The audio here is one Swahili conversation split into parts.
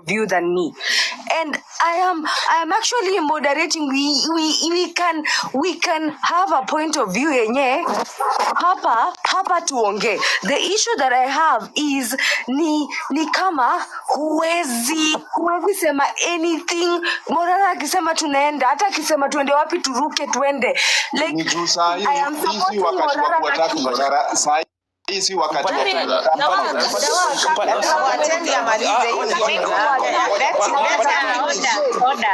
view than me, and I am actually moderating. We can have a point of view yenye hapa tuonge. The issue that I have is ni kama huwezi sema anything. Morara akisema tunaenda, hata akisema tuende wapi turuke tuende, like I am supporting Morara. Hii wakati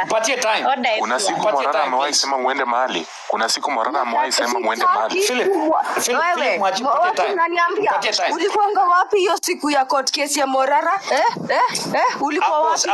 patie time. Kuna siku Morara amewahi sema muende mahali. Philip patie time. Ulikuanga wapi hiyo siku ya court case ya Morara? Ulikuwa wapi?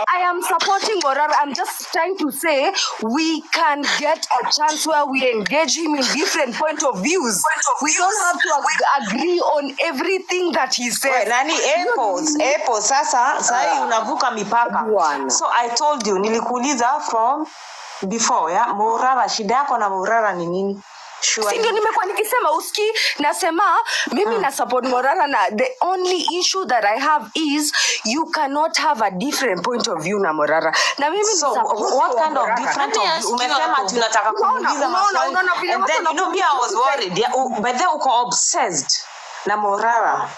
I am supporting Morara. I'm just trying to say we can get a chance where we engage him in different point of views. We don't have to agree on everything that he says. Nani Apple sasa unavuka mipaka. So I told you, nilikuuliza from before, ya Morara, shida yako na Morara ni nini? Sure. Ndio nimekuwa nikisema uski, nasema mimi na support Morara, na the only issue that I have is you cannot have a different point of view na Morara. Na mimi so what kind of different of view? Umesema tunataka kumuuliza maswali. And then you know me, I was worried. But then uko obsessed na Morara.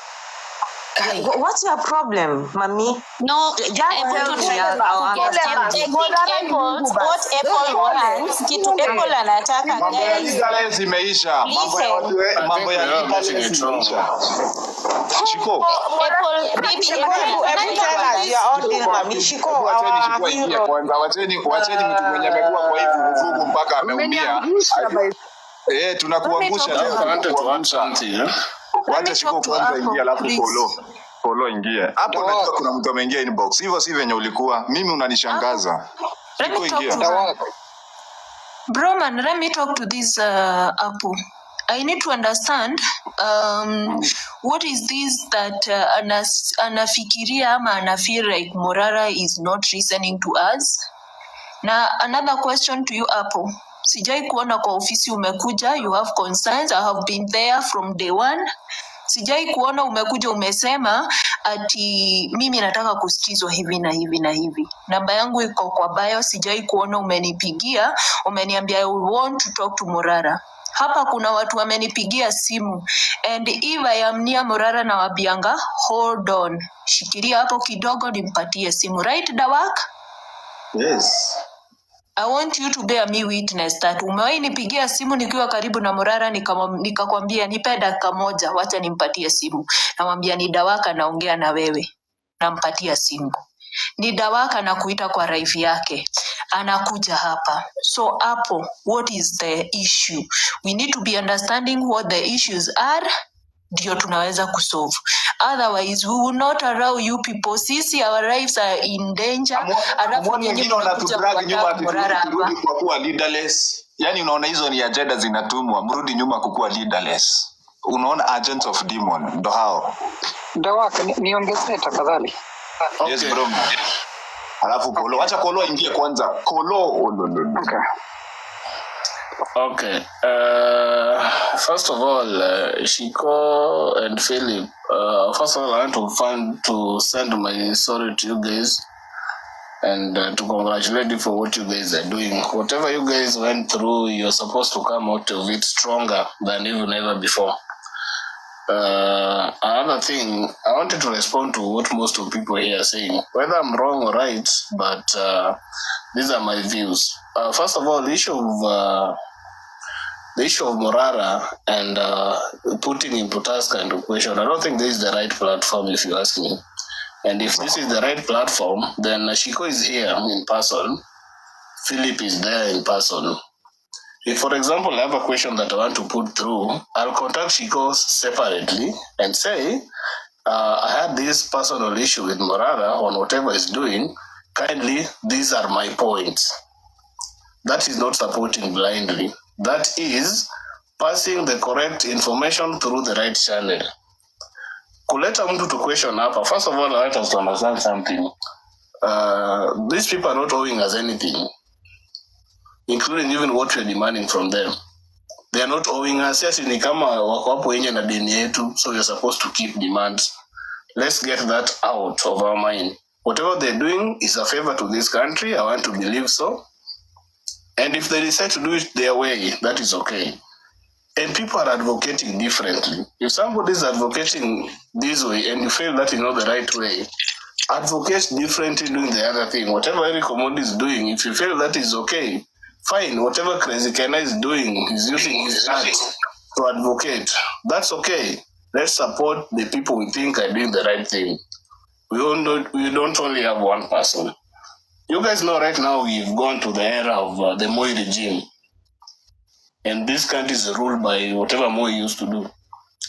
What's your problem, Mami? No, what Apple wants, kitu Apple anataka guys. Zimeisha. Mambo ya zimeisha. Chiko. Apple baby wacheni mtu mwenye amekuwa kwa hivi vugu mpaka ameumia. Tunakuangusha leo. Wacha Chiko kwanza ingia, alafu Polo ingia. Hapo najua kuna mtu ameingia inbox. Hivyo si venye ulikuwa. Mimi unanishangaza. Chiko ingia. Bro man, let me talk to this Apu. I need to understand what is this that anafikiria ama anafeel like Morara is not listening to us. Na another question to you Apu. Sijai kuona kwa ofisi umekuja, you have concerns. I have been there from day one. Sijai kuona umekuja umesema ati mimi nataka kusikizwa hivi na hivi na hivi. Namba yangu iko kwa bio. Sijai kuona umenipigia, umeniambia I want to talk to Morara. Hapa kuna watu wamenipigia simu, and if I am near Morara na wabianga, hold on, shikilia hapo kidogo nimpatie simu. Right Dawak? Yes. I want you to bear me witness that umewahi nipigia simu nikiwa karibu na Morara, nikakwambia nipe dakika moja, wacha nimpatie simu. Namwambia ni Dawaka naongea na wewe, nampatia simu. Ni Dawaka na kuita kwa live yake, anakuja hapa. So hapo, what is the issue? We need to be understanding what the issues are, ndio tunaweza kusolve. Otherwise we will not allow you people. Sisi our lives are in danger. Alafu nyinyi mnakuja kurudi kwa kuwa leaderless. Yani unaona hizo ni agenda zinatumwa, mrudi nyuma kukua leaderless. Unaona agents of demon ndo hao. Dawaka niongezee tafadhali. Yes bro. Alafu Polo, acha Polo ingie kwanza. Polo. Okay. First of all, Shiko and Philip. First of all, I want to send my sorry to you guys and to congratulate you for what you guys are doing. Whatever you guys went through, you're supposed to come out of it stronger than even ever before. Another thing, I wanted to respond to what most of people here are saying, whether I'm wrong or right, but these are my views. First of all, the issue of Morara and putting into task kind of question, I don't think this is the right platform, if you ask me. And if this is the right platform, then Shiko is here in person, Philip is there in person. If, for example, I have a question that I want to put through, I'll contact Shiko separately and say, I had this personal issue with Morara on whatever he's doing. Kindly, these are my points. That is not supporting blindly. That is passing the correct information through the right channel. Kuleta mtu to question hapa. First of all, I want us to understand something. These people are not owing us anything, including even what we're demanding from them. They are not owing us. Yes, ni kama wako hapo yenye na deni yetu, so you're supposed to keep demands. Let's get that out of our mind. whatever they're doing is a favor to this country. I want to believe so. And if they decide to do it their way, that is okay. And people are advocating differently. If somebody is advocating this way and you feel that is not the right way, advocate differently doing the other thing. Whatever Eric Omondi is doing, if you feel that is okay, fine. Whatever Crazy Kenna is doing, he's using his art to advocate. That's okay. Let's support the people we think are doing the right thing. We don't only have one person. You guys know right now we've gone to the era of the Moi regime. And this country is ruled by whatever Moi used to do.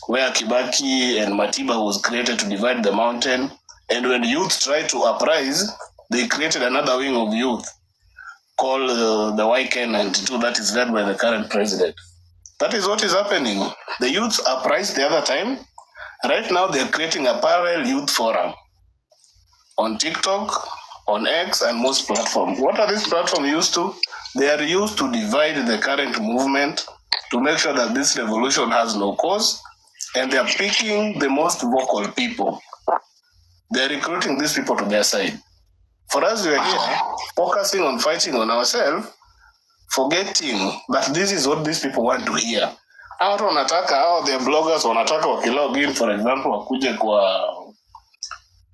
Where Kibaki and Matiba was created to divide the mountain. And when youth tried to uprise, they created another wing of youth called the YK92 that is led by the current president. That is what is happening. The youth uprised the other time. Right now they're creating a parallel youth forum on TikTok, on X, and most platforms. What are these platforms used to? They are used to divide the current movement to make sure that this revolution has no cause, and they are picking the most vocal people. They are recruiting these people to their side. For us, we are here focusing on fighting on ourselves, forgetting that this is what these people want to hear. Hao wanataka, hao the bloggers wanataka wakilog in, for example, wakuje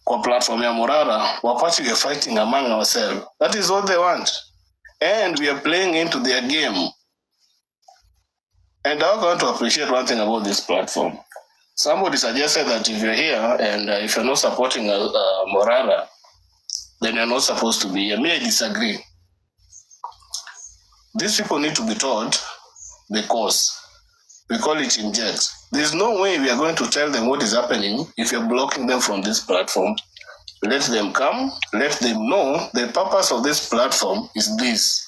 kwa platform ya Morara, wapati we are fighting among ourselves. That is what they want. And we are playing into their game. And I want to appreciate one thing about this platform. Somebody suggested that if you're here and if you're not supporting Morara, then you're not supposed to be here. Me, I disagree. These people need to be taught the cause. We call it inject. There's no way we are going to tell them what is happening if you're blocking them from this platform. Let them come, let them know the purpose of this platform is this.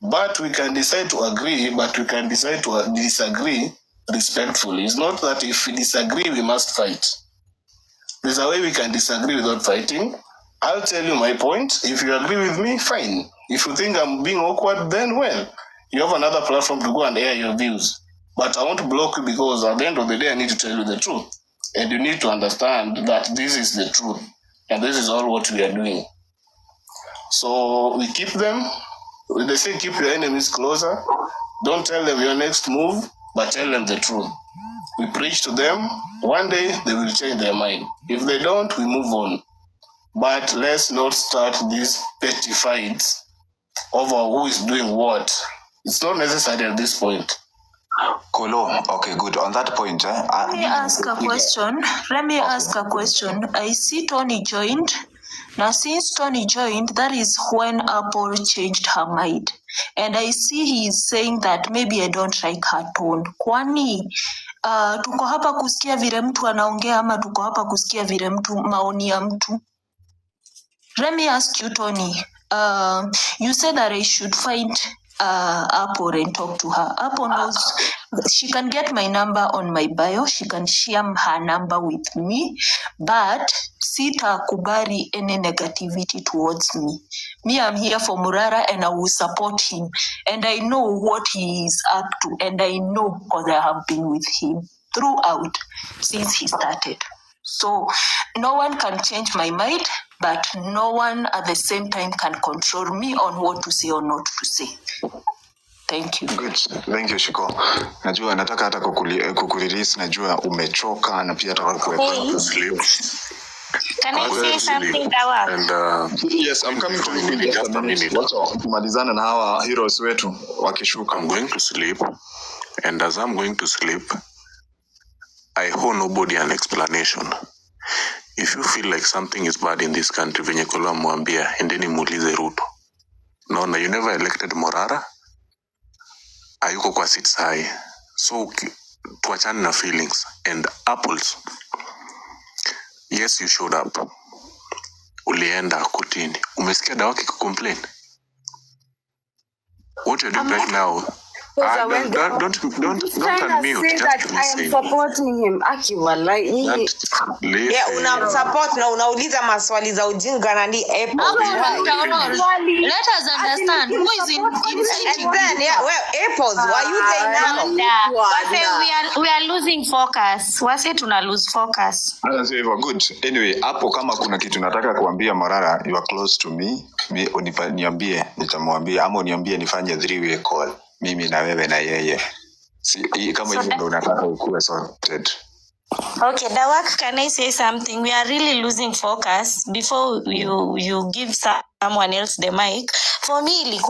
But we can decide to agree, but we can decide to disagree respectfully. It's not that if we disagree, we must fight. There's a way we can disagree without fighting. I'll tell you my point. If you agree with me, fine. If you think I'm being awkward, then well, you have another platform to go and air your views. But I won't block you because at the end of the day, I need to tell you the truth. And you need to understand that this is the truth. And this is all what we are doing. So we keep them. They say keep your enemies closer. Don't tell them your next move, but tell them the truth. We preach to them. One day, they will change their mind. If they don't, we move on. But let's not start these petty fights over who is doing what. It's not necessary at this point. Kolo, okay, good. On that point, Let me ask a question. I see Tony joined. Now, since Tony joined, that is when Apple changed her mind. And I see he is saying that maybe I don't like her tone. Kwani, tuko hapa kusikia vile mtu anaongea ama tuko hapa kusikia vile mtu maoni ya mtu? Let me ask you, Tony. You said that I should find Apple and talk to her. Apple knows she can get my number on my bio. She can share her number with me, but sita kubari any negativity towards me. Me, I'm here for Morara and I will support him. And I know what he is up to. And I know because I have been with him throughout since he started. So no one can change my mind, but no one at the same time can control me on what to say or not to say. Thank you. Good. Thank you, Shiko. Najua nataka hata kukurelease, najua umechoka na pia nataka kuweka sleep. Can I say something, Dawa? And yes, I'm coming to you in just a minute. Tumalizana na hawa heroes wetu wakishuka. I'm going to sleep, and as I'm going to sleep, I owe nobody an explanation. If you feel like something is bad in this country, venye Kolo mwambia, endeni muulize Ruto. No, you never elected Morara. Ayuko kwa seats high. So, tuachane na feelings. And apples. Yes, you showed up. Ulienda kotini. Umesikia Dawaki complain. What you're doing right now... don't unmute. Just that I am supporting him. Yeah, unamsupport na unauliza maswali za ujinga na ni Apple. Let us understand who is inciting. And then, yeah, well, Apples, why you saying now? We are losing focus. Wase tuna lose focus. Sasa hivyo good. Anyway, hapo kama kuna kitu nataka kuambia Morara, you are close to me. Niambie, nitamwambia ama uniambie nifanye 3-way call. Mimi na wewe na yeye. Kama hivyo ndio unataka ukuwe sorted. Okay, Dawak, can I say something? We are really losing focus. Before you give someone else the mic, for me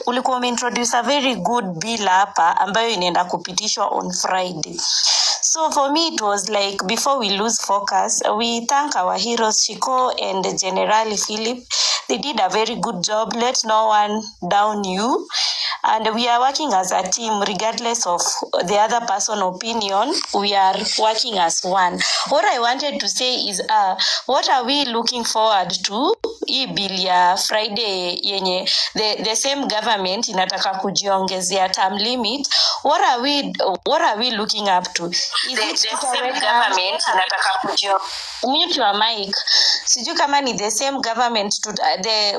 ulikuwa umeintroduce a very good bill hapa ambayo inaenda kupitishwa on Friday. So for me it was like, before we lose focus, we thank our heroes Chico and General Philip. They did a very good job. Let no one down you. And we are working as a team regardless of the other person's opinion. We are working as one. What I wanted to say is, what are we looking forward to? Hii bill ya Friday yenye the same government inataka kujiongezea term limit. What are we looking up to? Is it the same government inataka kujiongezea? Mute your mic. Sijui kama ni the same government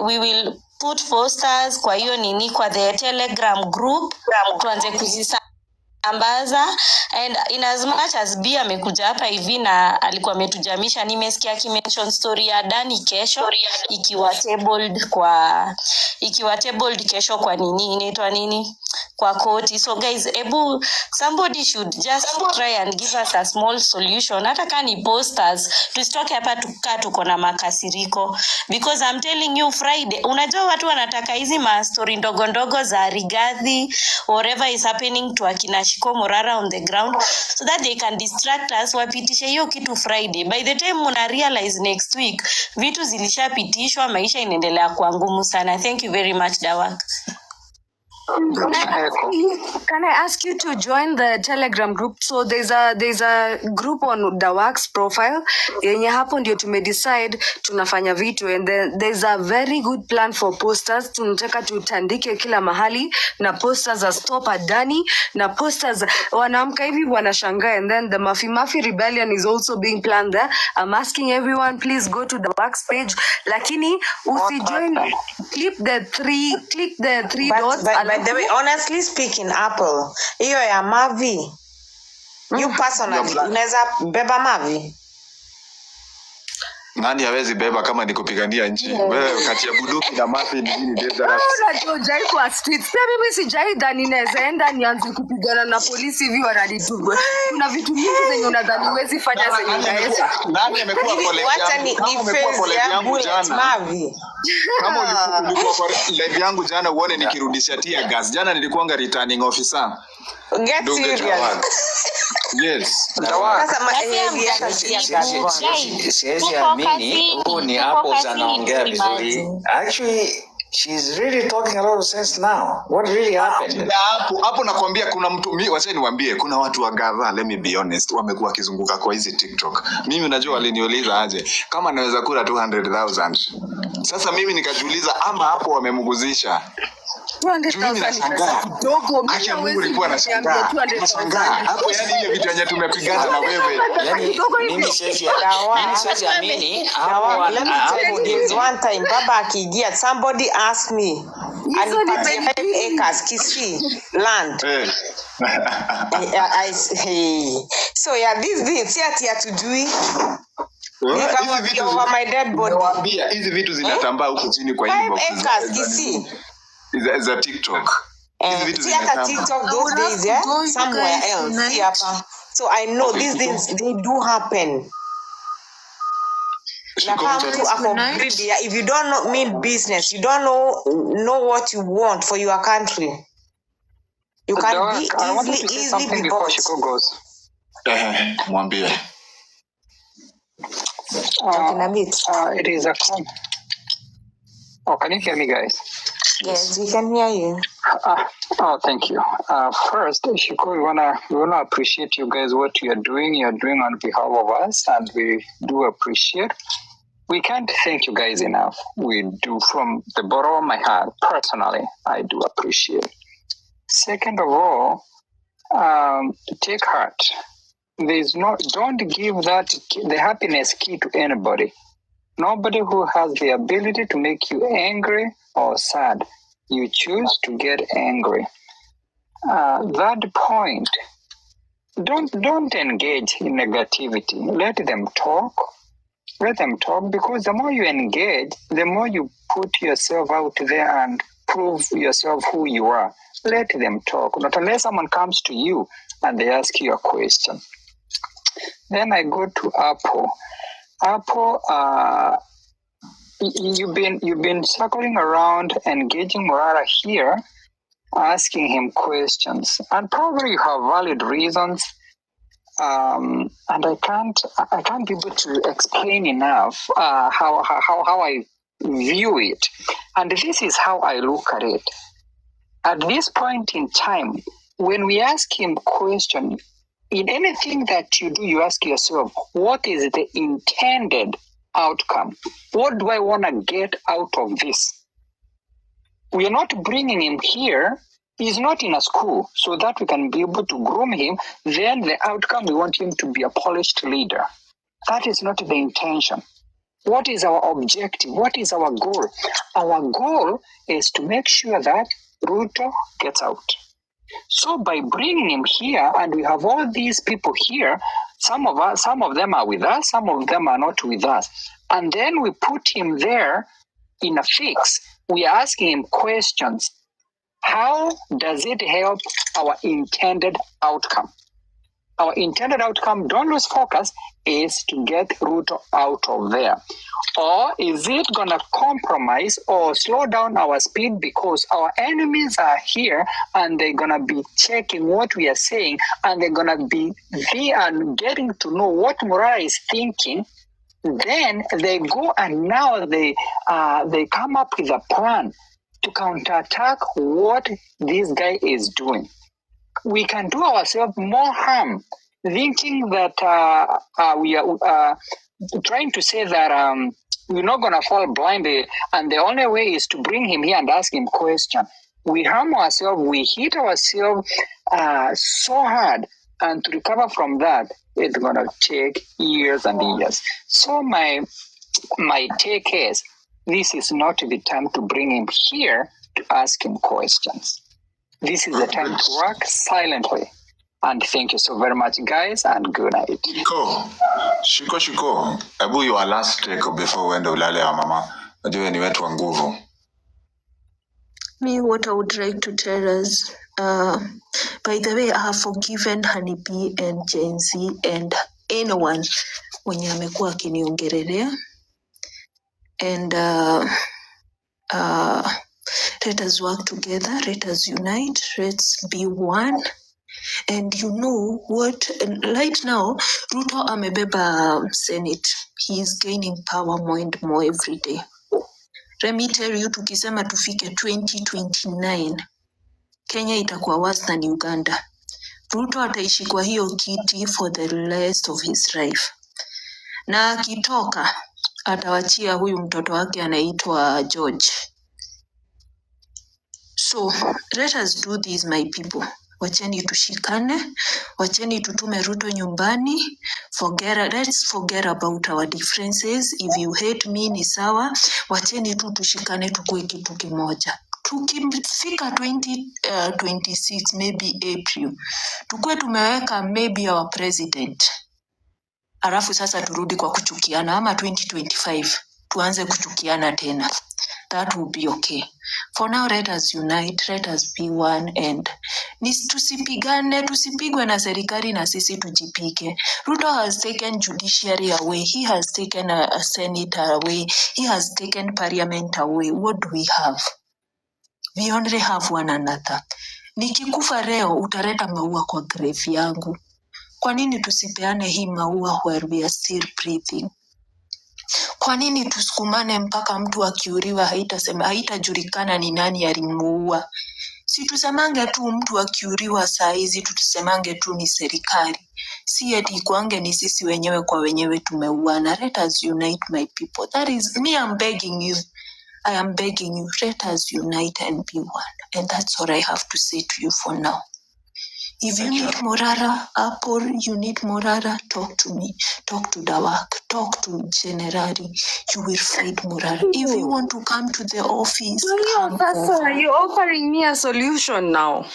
we will put posters kwa hiyo nini kwa the Telegram group tuanze kuzisambaza. And in as much as B amekuja hapa hivi na alikuwa ametujamisha, nimesikia kimention story ya Dani kesho ikiwa tabled kesho kwa nini inaitwa nini kwa koti. So guys, somebody should just try and give us a small solution. Hata kama ni posters, tusitoke hapa tuko na makasiriko, because I'm telling you Friday, unajua watu wanataka hizi story ndogo ndogo za Rigathi, whatever is happening to akina Shiko Morara on the ground, so that they can distract us. Wapitishe hiyo kitu Friday. By the time muna realize next week vitu zilishapitishwa, maisha inaendelea kuwa ngumu sana. Thank you very much, Dawak. Can I ask you to join the Telegram group? So there's a group on Dawak's profile. Yenye hapo ndio tumedecide tunafanya vitu, and then there's a very good plan for posters. Tunataka tutandike kila mahali na posters za Stop Adani na posters wanaamka hivi wanashangaa, and then the Mafi rebellion is also being planned there. I'm asking everyone, please go to Dawak's page, lakini usijoin, click the three dots. By the way, honestly speaking, Apple, hiyo ya Mavi, you personally, unaweza beba Mavi? Nani hawezi beba kama ni kupigania nchi? Wewe kati ya bunduki na Mavi ni nini dangerous? Unajua jai kwa streets. Pia mimi sijai dhani naweza enda nianze kupigana na polisi hivi wananitugwe. Kuna vitu mingi zenye unadhani huwezi fanya zenye unaweza. Nani amekuwa pole yangu jana? Mavi. Kama ulikuwa kwa live yangu jana uone nikirudisha tia gas. Jana nilikuwa returning officer. Get serious. Yes. Siwezi amini huu ni Apples anaongea vizuri. Actually, she's really talking a lot of sense now. What really happened? Hapo nakwambia kuna mtu, wacha niwaambie, kuna watu wa gadha, let me be honest, wamekuwa kizunguka kwa hizi TikTok. Mimi najua waliniuliza aje kama naweza kula 200,000. Sasa mimi nikajiuliza ama hapo wamemguzisha. 200,000 kidogo. Acha Mungu alikuwa anashangaa. Hapo yani ile vitu yenye tumepigana na wewe. Yani mimi siwezi amini hapo. Let me tell you this one time, baba akigia, somebody asked me, anipatie 5 acres Kisii land. So yeah, this si ati atujui. Over my dead body. Nawaambia hizi vitu zinatambaa huko chini kwa inbox. 5 acres Kisii. Is a TikTok. See at TikTok those days, yeah? Somewhere else. See hapa. So I know these things, they do happen. If you don't mean business, you don't know what you want for your country, you can easily be bought. Mwambie. It is a con. Oh, can you hear me, guys? Yes, we can hear you. Thank you. First, Shiko, we wanna appreciate you guys what you're doing. You're doing on behalf of us, and we do appreciate. We can't thank you guys enough. We do from the bottom of my heart. Personally, I do appreciate. Second of all, take heart. Don't give the happiness key to anybody. Nobody who has the ability to make you angry or sad. You choose to get angry. That point, don't engage in negativity. Let them talk. Let them talk, because the more you engage, the more you put yourself out there and prove yourself who you are. Let them talk. Not unless someone comes to you and they ask you a question. Then I go to Apple. Apple, you've been circling around, engaging Morara here, asking him questions, and probably you have valid reasons. And I can't be able to explain enough how I view it, and this is how I look at it. At this point in time, when we ask him question, in anything that you do, you ask yourself, what is the intended outcome? What do I want to get out of this? We are not bringing him here. He's not in a school so that we can be able to groom him. Then the outcome, we want him to be a polished leader. That is not the intention. What is our objective? What is our goal? Our goal is to make sure that Ruto gets out. So by bringing him here, and we have all these people here, some of them are with us, some of them are not with us. And then we put him there in a fix. We are asking him questions. How does it help our intended outcome? Our intended outcome, don't lose focus, is to get Ruto out of there. Or is it going to compromise or slow down our speed because our enemies are here and they're going to be checking what we are saying, and they're going to be there and getting to know what Morara is thinking. Then they go and now they come up with a plan to counterattack what this guy is doing. We can do ourselves more harm, thinking that we are trying to say that we're not going to fall blind, and the only way is to bring him here and ask him questions. We harm ourselves, we hit ourselves so hard, and to recover from that, it's going to take years and years. So my take is, this is not the time to bring him here to ask him questions. This is the time to work silently. And thank you so very much, guys, and good night. Shiko. Ebu your last take before we end ulale ya mama. Najua ni wetu wa nguvu. Me, what I would like to tell us, by the way, I have forgiven Honeybee and Gen Z and anyone mwenye amekuwa akiniongelelea. And let us work together, let us unite, let's be one. And you know what, right now, Ruto amebeba Senate. He is gaining power more and more every day. Let me tell you, tukisema tufike 2029, Kenya itakuwa worse than Uganda. Ruto ataishi kwa hiyo kiti for the rest of his life. Na akitoka, atawachia huyu mtoto wake anaitwa George. So, let us do this, my people. Wacheni tushikane, wacheni tutume Ruto nyumbani. Let's forget about our differences. If you hate me ni sawa, wacheni tu tushikane, tukue kitu kimoja. Tukifika 2026, maybe April, tukue tumeweka maybe our president. Alafu sasa turudi kwa kuchukiana, ama 2025 tuanze kuchukiana tena. That will be okay. For now, let us unite, let us be one, and tusipigwe na serikali na sisi tujipike. Ruto has taken judiciary away. He has taken a Senate away. He has taken parliament away. What do we have? We only have one another. Nikikufa leo utaleta maua kwa grave yangu. Kwa nini tusipeane hii maua while we are still breathing? Kwa nini tusukumane mpaka mtu akiuriwa haitajulikana ni nani alimuua? Si tusemange tu mtu akiuriwa saa hizi, tusemange tu ni serikali. Si eti kwange ni sisi wenyewe kwa wenyewe tumeuana. Let us unite, my people. That is me, I'm begging you. I am begging you. Let us unite and be one. And that's what I have to say to you for now. If you need Morara, Apple, you need Morara, talk to me. Talk to Dawak. Talk to Generali. You will fight Morara. If you want to come to the office, come over. You're offering me a solution now.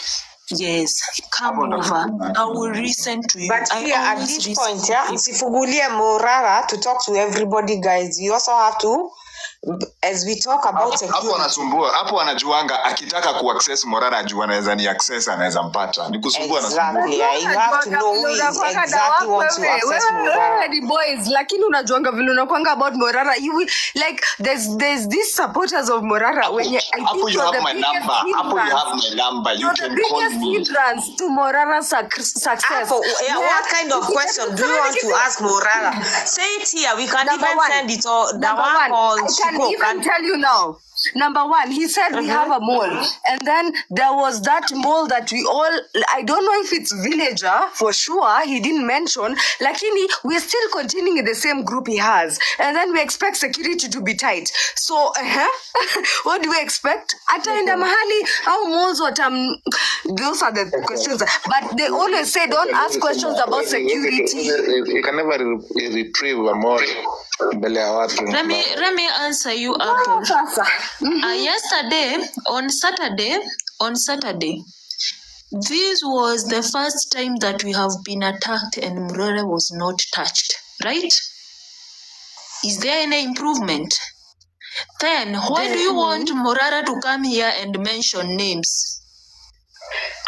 Yes, come over. I will listen to you. But here at this point, Sifugulie Morara to talk to everybody, guys. You also have to, as we talk about security. Hapo anasumbua, hapo anajuanga akitaka kuaccess Morara ajua anaweza ni access anaweza mpata. Ni kusumbua Exactly. You have to know who is exactly want to access Morara. The boys, lakini unajuanga vile unakwanga about Morara. You will, like there's these supporters of Morara when you you have my number. Hapo you have my number. You can call me. Hindrance to Morara's success. What kind of question do you want to ask Morara? Say it here. We can even send it or I can even tell you now. Number one, he said we have a mall, and then there was that mall that we all, I don't know if it's villager for sure, he didn't mention, lakini we're still continuing in the same group he has, and then we expect security to be tight. So what do we expect? Ataenda mahali au malls those are the questions, but they always say don't ask questions about security. You can never retrieve a mall. Let me answer you, Apple. Yesterday, on Saturday, this was the first time that we have been attacked and Morara was not touched, right? Is there any improvement? Then, why do you want Morara to come here and mention names?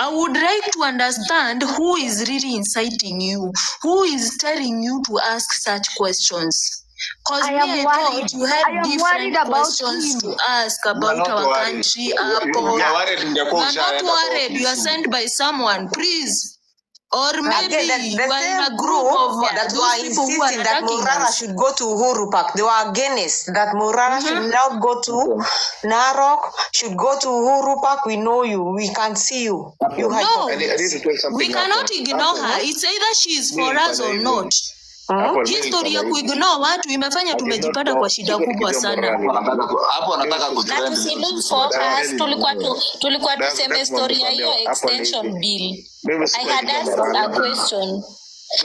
I would like to understand who is really inciting you, who is telling you to ask such questions. Because I thought you had different questions to ask about our country. Apple. You are not worried. You are sent by someone, please. Or maybe you are in a group of those people who are that Morara should go to Uhuru Park. They were against that Morara should not go to Narok, should go to Uhuru Park. We know you. We can see you. No, we cannot ignore her. It's either she is for us or not. History ya kuignore watu imefanya tumejipata kwa shida kubwa sana. Hapo anataka na tusilose focus. Tulikuwa tuseme story ya hiyo extension bill. I had asked a question.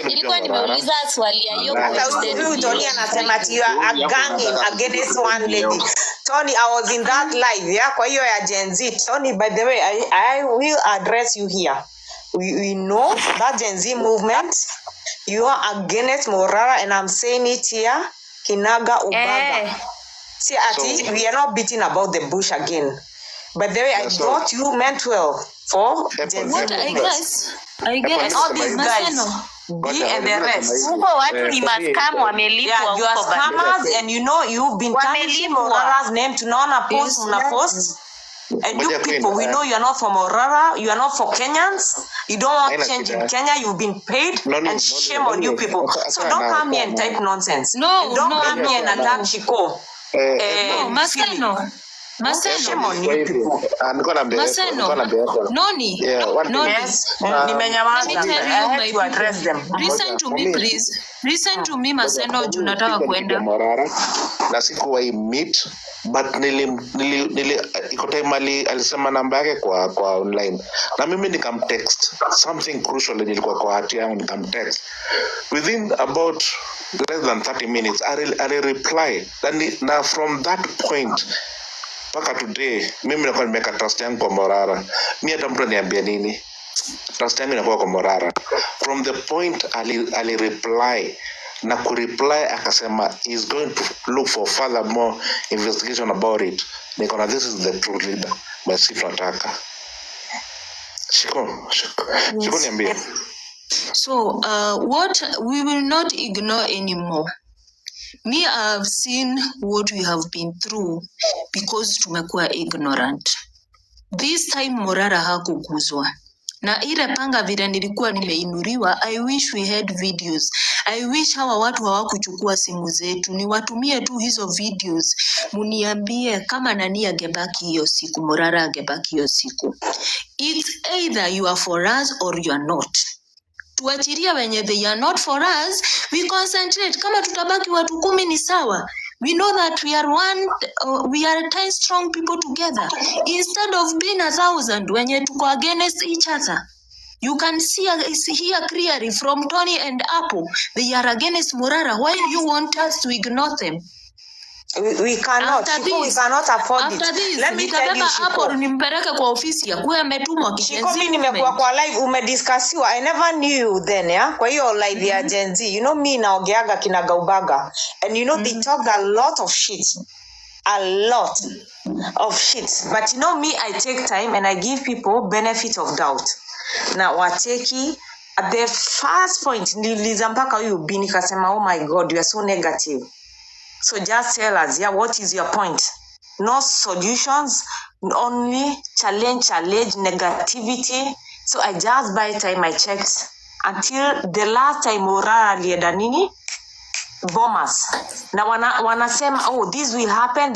Ilikuwa nimeuliza swali ya hiyo question. Tony anasema ati you are ganging against one lady. Tony, I was in that live, kwa hiyo ya Gen Z. Tony, by the way, I will address you here. We know that Gen Z movement. You are against Morara, and I'm saying it here, Kinaga Ubaga. See, Ati, we are not beating about the bush again. But the way I thought you meant well for Gen Z. What I guess all these guys, B and the rest. You are scammers, and you know you've been tarnishing Morara's name to post. And you people, we know you're not for Morara, you are not for Kenyans, you don't want change in Kenya, you've been paid, and shame on you people. So don't come here and type nonsense. Don't come here and attack Chico. Shame on you people. Noni. Yes. Let me tell you, I address them. Listen to me, please. Listen to me, Maseno, junataka kwenda. Na sikuwahi meet, but iko time alisema namba yake kwa online. Na mimi nikamtext something crucial nilikuwa kwa hati yangu nikamtext. Within about less than 30 minutes, I reply. Na from that point, paka today, mimi nakuwa nimeka trust yangu kwa Morara. Mimi hata mtu aniambia nini? Trust yangu inakuwa kwa Morara. From the point ali reply, na kureply akasema is going to look for further more investigation about it. Nikona this is the true leader. Basi tunataka. Shiko niambie. So, what we will not ignore anymore. Me, I have seen what we have been through because tumekuwa ignorant. This time Morara hakuguzwa. Na ile panga vile nilikuwa nimeinuriwa, I wish we had videos. I wish hawa watu hawakuchukua simu zetu. Niwatumie tu hizo videos. Muniambie kama nani angebaki hiyo siku, Morara angebaki hiyo siku. It's either you are for us or you are not. Tuachiria wenye they are not for us, we concentrate. Kama tutabaki watu 10 ni sawa. We know that we are we are 10 strong people together. Instead of being 1,000 wenye tuko against each other. You can hear clearly from Tony and Apple. They are against Morara. Why do you want us to ignore them? We cannot. Shiko, we cannot afford it. After this, Let me tell you, Apple nimpeleke kwa ofisi ya kuwa ametumwa Shiko, mimi nimekuwa kwa live umediscussiwa. I never knew you then, yeah. Kwa hiyo live ya Gen Z, you know me naogeaga kinagaubaga, and you know they talk a lot of shit. A lot of shit. But you know me, I take time and I give people benefit of doubt. Na wateki at the first point niliza mpaka huyu bini kasema, oh my god, you are so negative. So just tell us, yeah, what is your point? No solutions, only challenge, negativity. So I just buy time, I checked until the last time Morara alienda nini? Bombers. Na wanasema, oh, this will happen.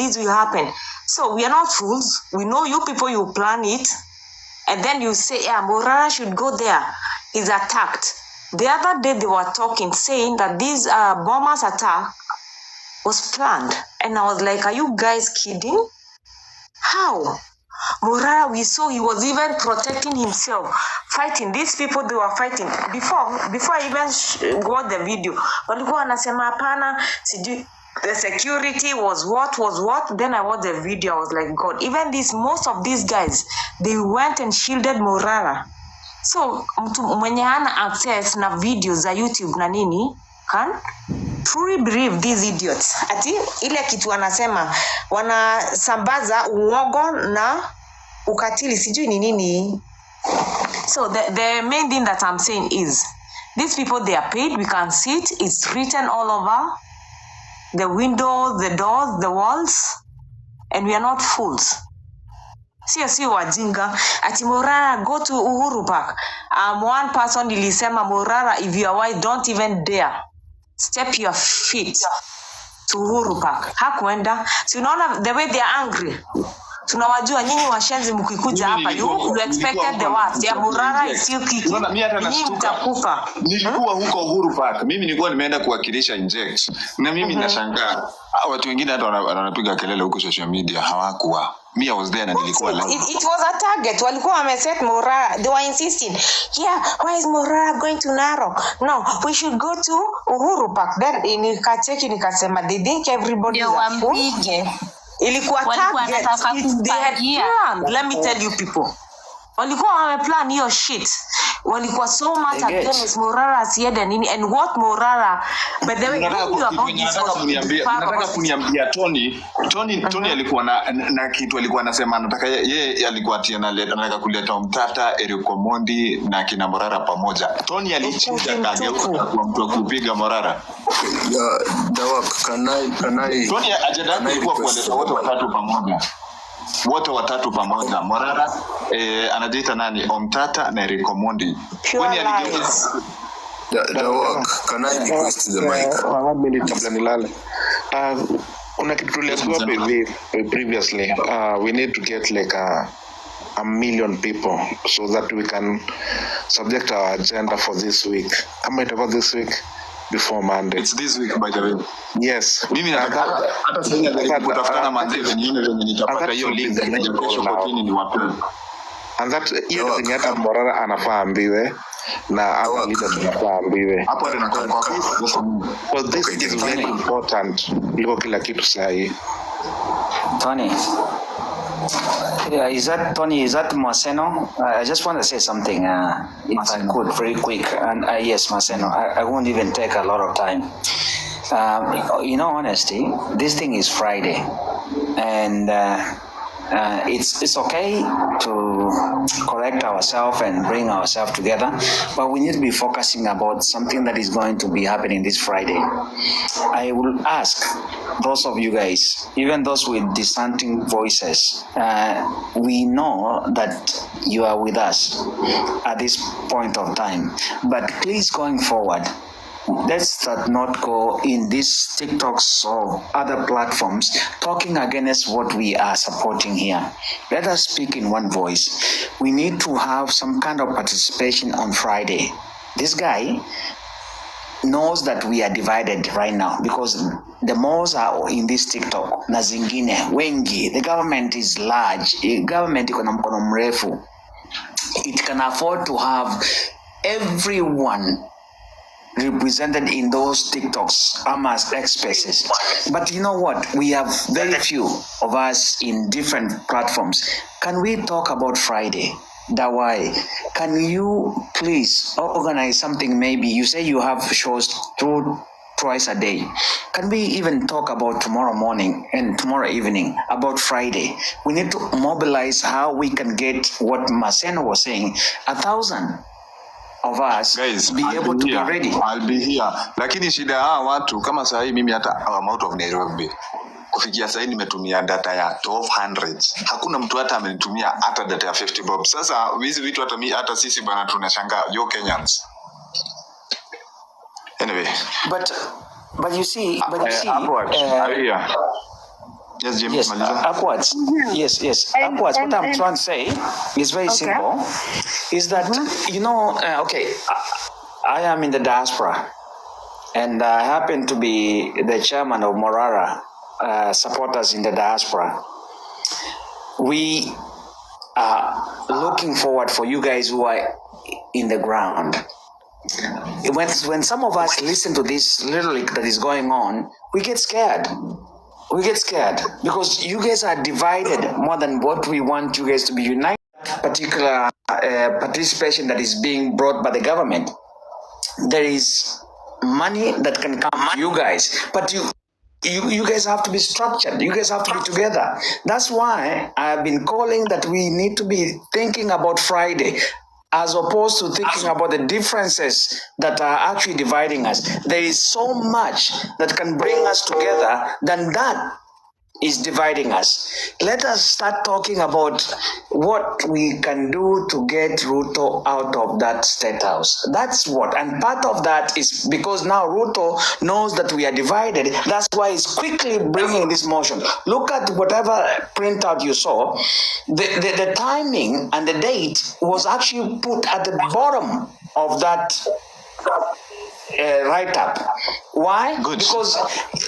So we are not fools. We know you people, you plan it. And then you say, yeah, Morara should go there. He's attacked. The other day they were talking, saying that this bombers attack was planned. And I was like, are you guys kidding? How? Morara, we saw he was even protecting himself, fighting. These people, they were fighting. Before I even watched the video, walikuwa wanasema hapana, sijui the security was what. Then I watched the video, I was like, God, even most of these guys, they went and shielded Morara. So, mtu mwenye hana access na videos za YouTube na nini, can truly believe these idiots. Ati ile kitu wanasambaza uongo na ukatili sijui ni nini. So the main thing that I'm saying is these people, they are paid, we can see it, it's written all over the windows, the doors, the walls, and we are not fools. See wajinga. Ati Morara, go to Uhuru Park. One person nilisema Morara, if you are white, don't even dare step your feet to Uhuru Park. Hakuenda. So unaona the way they are angry. Tunawajua nyinyi washenzi mkikuja hapa, you expected the worst. Ya Morara is still kicking. Nyinyi mtakufa. Nilikuwa huko Uhuru Park. Mimi nilikuwa nimeenda kuwakilisha inject. Na mimi nashangaa watu wengine hata wanapiga kelele huko social media hawakuwa. Me, I was there na nilikuwa live. It was a target. Walikuwa wameset Morara. They were insisting, yeah, why is Morara going to Narok? No, we should go to Uhuru Park. Then nikasema, they think everybody is a fool. Ilikuwa target. They had planned. Let me tell you people. Walikuwa wameplan hiyo shit. Walikuwa so much against Morara asiende nini, and what Morara, but the way nataka kuniambia Tony alikuwa na kitu alikuwa anasema anataka yeye alikuwa anataka kuleta Mtata, Eriko Mondi na kina Morara pamoja. Tony alichinja kageuka kwa mtu kupiga Morara. Tony ajenda ilikuwa kuleta wote watatu pamoja. Morara anajiita nani? Omtata na Eriko Mondi. When aligeuka can I request the mic? 1 minute kabla nilale. Kuna kitu tuliambiwa previously. We need to get like a million people so that we can subject our agenda for this week. Kama itakuwa this week before Monday. It's this week, by the way. Yes. Mimi nataka hata sasa kutafuta manzeve nyingine zenye nitapata hiyo link ya kesho kwa kini ni wapi. And that hiyo ni hata Morara anafaa ambiwe na hapa leaders tunafaa ambiwe. Hapo ndio nakuwa because this is very important. Liko kila kitu sahi. Tony. Yeah, is that Maseno? I just want to say something, if I could, very quick. And yes, Maseno, I won't even take a lot of time. In all honesty, this thing is Friday, and it's okay to correct ourselves and bring ourselves together, but we need to be focusing about something that is going to be happening this Friday. I will ask those of you guys, even those with dissenting voices, we know that you are with us at this point of time, but please going forward, let's not go in these TikToks or other platforms talking against what we are supporting here. Let us speak in one voice. We need to have some kind of participation on Friday. This guy knows that we are divided right now because the malls are in this TikTok. Na zingine wengi, the government is large. The government iko na mkono mrefu. it can afford to have everyone represented in those TikToks, Ama's X spaces. But you know what? We have very few of us in different platforms. Can we talk about Friday? Dawai, can you please organize something? Maybe you say you have shows twice a day. Can we even talk about tomorrow morning and tomorrow evening about Friday? We need to mobilize how we can get what Maseno was saying, 1,000 of us, guys, be able to be ready. I'll be here. Lakini shida ya watu kama saa hii mimi hata I'm out of Nairobi. Kufikia saa hii nimetumia data ya 1200. Hakuna mtu hata amenitumia hata data ya 50 bob. Sasa hizi vitu hata sisi bana tunashangaa. Yo Kenyans. Anyway, but you see upwards. Yes, Jim. Yes, upwards. Yes. Upwards. What I'm trying to say is very simple. Is that I am in the diaspora, and I happen to be the chairman of Morara supporters in the diaspora. We are looking forward for you guys who are in the ground. When some of us listen to this literally that is going on, we get scared. We get scared because you guys are divided more than what we want you guys to be united. Particular participation that is being brought by the government. There is money that can come to you guys, but you guys have to be structured. You guys have to be together. That's why I've been calling that we need to be thinking about Friday, as opposed to thinking about the differences that are actually dividing us. There is so much that can bring us together than that is dividing us. Let us start talking about what we can do to get Ruto out of that state house. That's what, and part of that is because now Ruto knows that we are divided. That's why he's quickly bringing this motion. Look at whatever printout you saw. The timing and the date was actually put at the bottom of that write-up. Why? Good. Because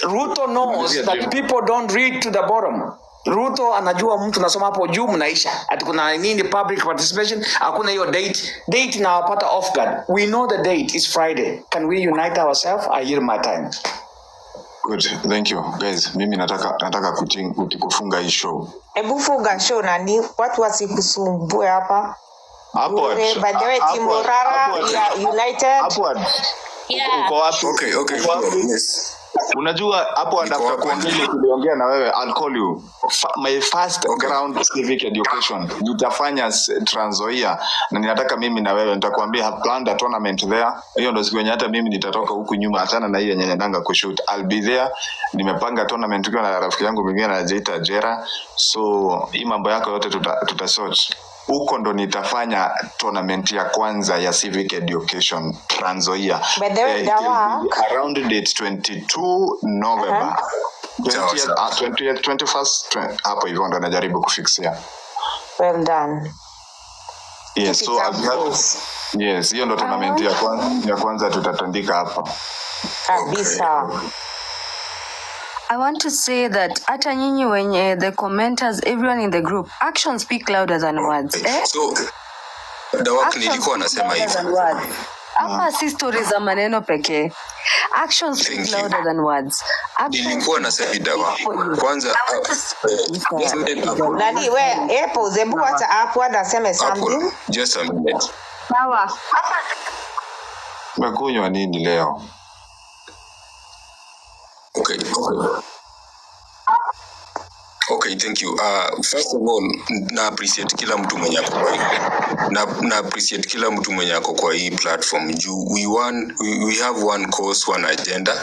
Ruto knows that people don't read to the bottom. Ruto anajua mtu nasoma hapo juu mnaisha. Ati kuna nini public participation, hakuna hiyo date inawapata off guard. We know the date is Friday. Can we unite ourselves? I yield my time. Good. Thank you guys. Mimi nataka kufunga hii show. Hebu funga show nani? Watu wasikusumbue hapa. Upward. By the way, Team Morara, United. Upward. Yeah. Uko wapi? Okay. Yes. Unajua hapo after kuongea tuliongea na wewe, I'll call you. My first ground civic education nitafanya Trans Nzoia, na ninataka mimi na wewe nitakwambia have planned a tournament there. Hiyo ndio siku yenye hata mimi nitatoka huku nyuma, achana na hiyo yenye nendanga kushoot. I'll be there. Nimepanga tournament kwa na rafiki yangu mwingine anajiita Jera. So hii mambo yako yote tutasort. Huko ndo nitafanya tournament ya kwanza ya civic education Trans Nzoia. Around date 22 November. 21st hapo hivyo ndo najaribu kufixia. Well done. Yes, so yes, hiyo ndo tournament ya kwanza tutatandika hapa. Kabisa. I want to say that hata nyinyi wenye the commenters, everyone in the group, actions speak louder than words. So Dawak nilikuwa nasema hivi. Hapa si stories za maneno pekee. Actions speak louder than words. Nilikuwa nasema Dawak. Kwanza nani wewe zebu hata hapo anasema something. Just a minute. Sawa. Umekunywa nini leo? Okay, thank you. First of all, na appreciate kila mtu mwenye ako kwa hii. Na appreciate kila mtu mwenye ako kwa hii platform. We have one cause, one agenda.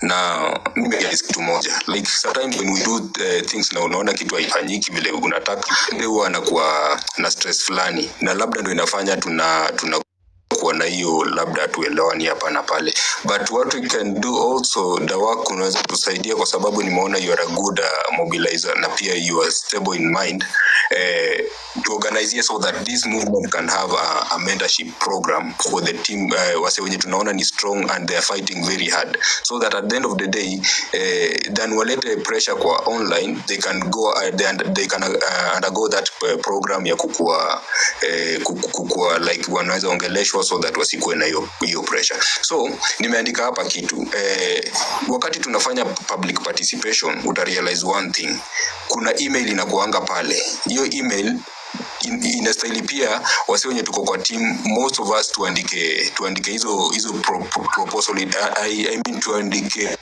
Na mimi guys kitu moja. Like sometimes when we do things na unaona kitu haifanyiki vile unataka, leo anakuwa na stress fulani. Na labda ndio inafanya tunakuwa kuwa na hiyo labda tuelewani hapa na pale, but what we can do also, Dawak unaweza tusaidia kwa sababu nimeona you are a good mobilizer na pia you are stable in mind, to organize so that this movement can have a mentorship program for the team, wase wenye tunaona ni strong and they are fighting very hard, so that at the end of the day then walete pressure kwa online, they can go they can undergo that program ya kukua like wanaweza ongeleshwa so that wasikuwe na hiyo pressure. So nimeandika hapa kitu wakati tunafanya public participation utarealize one thing, kuna email inakuanga pale. Hiyo email inastahili pia wase wenye tuko kwa team, most of us tuandike hizo proposal, I mean tuandike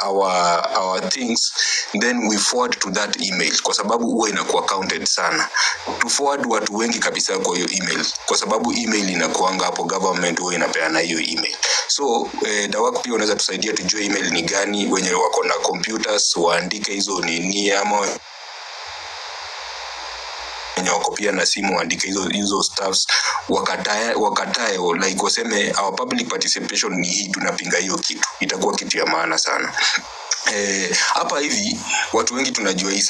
our things, then we forward to that email, kwa sababu huwa inakuwa counted sana. To forward watu wengi kabisa kwa hiyo email, kwa sababu email inakuanga hapo, government huwa inapeana hiyo email. So Dawak pia unaweza tusaidia tujue email ni gani, wenye wako na computers waandike hizo nini, ama wako pia na simu andike hizo stuffs, wakatae like waseme our public participation ni hii, tunapinga hiyo kitu, itakuwa kitu ya maana sana. Hapa hivi watu wengi tunajua hii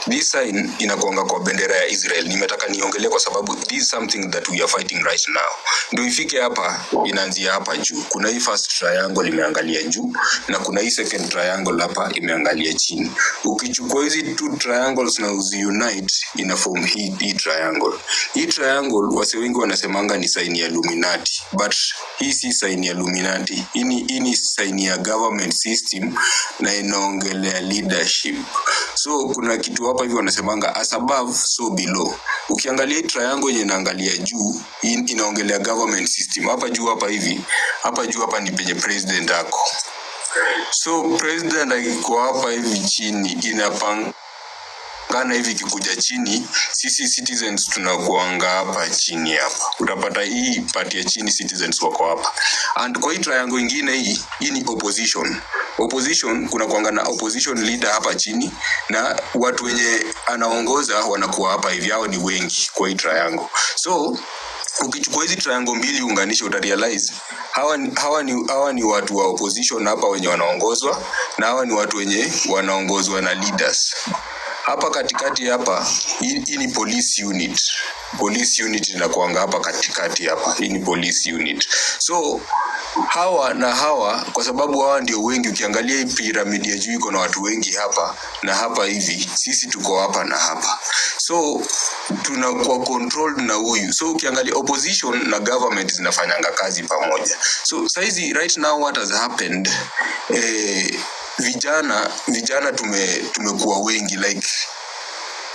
this sign inakuanga kwa bendera ya Israel. Nimetaka niongelee kwa sababu this is something that we are fighting right now. Ndio ifike hapa, inaanzia hapa juu. Kuna hii first triangle imeangalia juu na kuna hii second triangle hapa imeangalia chini. Ukichukua hizi two triangles na uziunite ina form hii triangle. Hii triangle wase wengi wanasemanga ni sign ya Illuminati, but hii si sign ya Illuminati. Hii ni sign ya government system na inaongelea leadership. So kuna kitu hapa hivi wanasemanga as above so below. Ukiangalia hii triangle yenye inaangalia juu, inaongelea government system. Hapa juu hapa hivi, hapa juu hapa ni penye president ako. So president akiko hapa hivi chini, inapangana hivi kikuja chini, sisi citizens tunakuanga hapa chini hapa. Utapata hii part ya chini citizens wako hapa. And kwa hii triangle ingine hii ni opposition. Opposition kuna kuanga na opposition leader hapa chini na watu wenye anaongoza wanakuwa hapa hivi, hao ni wengi kwa hii triangle. So ukichukua hizi triangle mbili unganisha utarealize hawa ni watu wa opposition hapa wenye wanaongozwa, na hawa ni watu wenye wanaongozwa na leaders. Hapa katikati hapa hii ni police unit. Police unit inakuanga hapa katikati hapa. Hii ni police unit. So hawa kwa sababu hawa ndio wengi, ukiangalia hii pyramid ya juu iko na watu wengi hapa na hapa hivi, sisi tuko hapa na hapa. So tunakuwa controlled na huyu. So ukiangalia opposition na government zinafanyanga kazi pamoja. So saizi right now what has happened, vijana tumekuwa wengi, like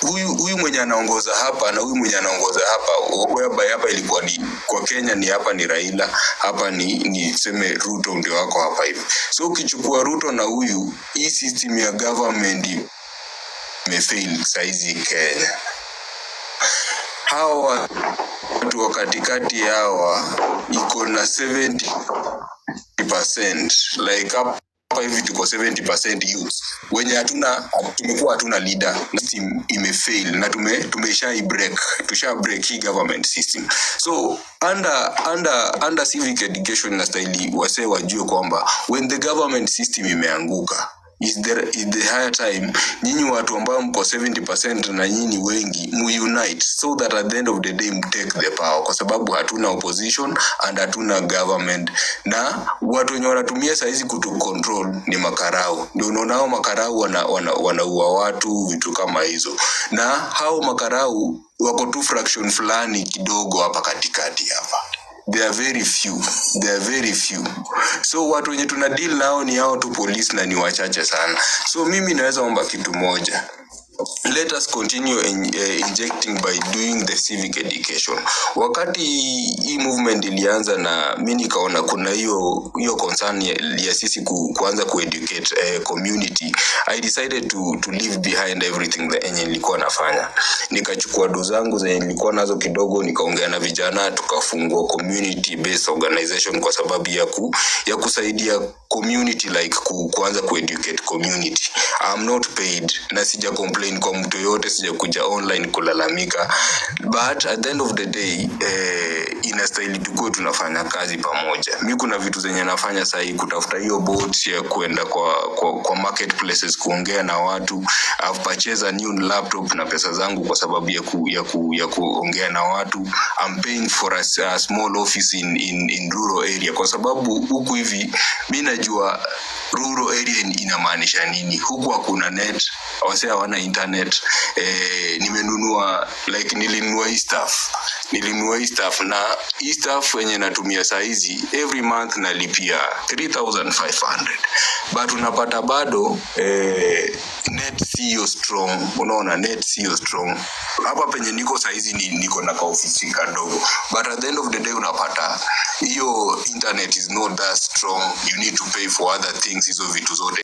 huyu mwenye anaongoza hapa na huyu mwenye anaongoza hapa, whereby hapa ilikuwa ni kwa Kenya ni hapa ni Raila, hapa ni seme Ruto ndio wako hapa hivi. So ukichukua Ruto na huyu, hii system ya government imefail saizi Kenya. Hawa watu wa katikati hawa iko na 70%, like hapa hivi tuko 70% youth wenye tumekuwa hatuna leader, na system imefail na tusha break hii government system. So under civic education na style wase wajue kwamba when the government system imeanguka, is the higher time nyinyi watu ambao mko 70% na nyinyi wengi unite, so that at the end of the day take the power, kwa sababu hatuna opposition and hatuna government, na watu wenye wanatumia saizi kutu control ni makarau. Ndio unaona makarau wanaua watu, vitu kama hizo, na hao makarau wako tu fraction fulani kidogo hapa katikati hapa. They are very few. So watu wenye tuna deal nao ni hao tu police na ni wachache sana. So mimi naweza omba kitu moja. Let us continue injecting by doing the civic education. Wakati hii movement ilianza na mimi nikaona kuna hiyo concern ya sisi kuanza kueducate community, I decided to leave behind everything that nilikuwa nafanya. Nikachukua do zangu zenye nilikuwa nazo kidogo, nikaongea na vijana, tukafungua community based organization kwa sababu ya kusaidia community, like kuanza kueducate community. I'm not paid na sija complain kucomplain kwa mtu yote, sijakuja online kulalamika, but at the end of the day inastahili tuko tunafanya kazi pamoja. Mimi kuna vitu zenye nafanya sasa hivi, kutafuta hiyo boat ya kuenda kwa marketplaces kuongea na watu. I've purchased a new laptop na pesa zangu kwa sababu ya kuongea na watu. I'm paying for a small office in rural area kwa sababu huku hivi mimi najua rural area inamaanisha nini. Huku hakuna net, wase hawana internet. Nimenunua nilinunua hii stuff na hii stuff yenye natumia saa hizi every month nalipia 3500, but unapata bado net sio strong. Unaona, net sio strong. Hapa penye niko saa hizi niko na ofisi kadogo, but at the end of the day unapata hiyo internet is not that strong. You need to pay for other things, hizo vitu zote.